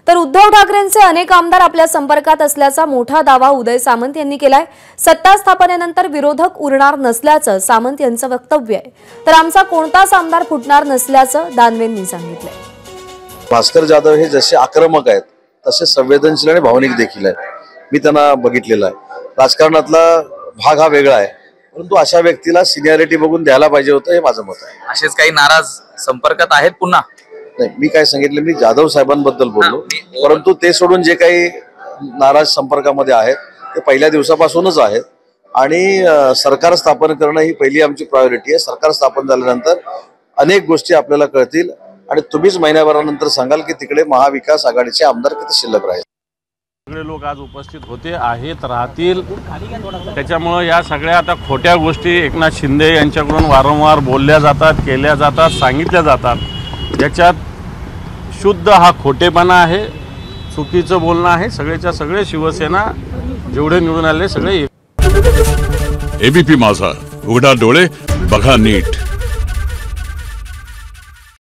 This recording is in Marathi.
तर उद्धव ठाकरेंचे अनेक आमदार आपल्या संपर्कात असल्याचा मोठा दावा उदय सामंत यांनी केलाय। सत्ता स्थापनेनंतर विरोधक उरणार नसल्याचं सामंत यांचं वक्तव्य आहे। तर आमचा कोणताच आमदार फुटणार नसल्याचं दानवेंनी सांगितलंय। भास्कर जाधव हे जसे आक्रमक आहेत तसे संवेदनशील आणि भावनिक देखील आहेत। मी त्यांना बघितलेलं आहे। राजकारणातला भाग हा वेगळा आहे, परंतु अशा व्यक्तीला सिनियरिटी बघून द्यायला पाहिजे होतं, हे माझं मत आहे। असेच काही नाराज संपर्कात आहेत पुन्हा? नाही, मी काय सांगितलं, मी जाधव साहेबांबद्दल बोललो, परंतु ते सोडून जे काही नाराज संपर्कामध्ये आहेत ते पहिल्या दिवसापासूनच आहेत आणि सरकार स्थापन करणं ही पहिली आमची प्रायोरिटी आहे। सरकार स्थापन झाल्यानंतर अनेक गोष्टी आपल्याला कळतील आणि तुम्हीच महिन्याभरानंतर सांगाल की तिकडे महाविकास आघाडीचे आमदार किती शिल्लक राहील। सगळे लोक आज उपस्थित होते, आहेत, राहतील। त्याच्यामुळे या सगळ्या आता खोट्या गोष्टी एकनाथ शिंदे यांच्याकडून वारंवार बोलल्या जातात, केल्या जातात, सांगितल्या जातात। याच्यात शुद्ध हा खोटेपणा आहे, चुकीचं बोलणं आहे। सगळेच्या सगळे शिवसेना जेवढे निवडून आले सगळे एबीपी माझा, उघडा डोळे बघा नीट।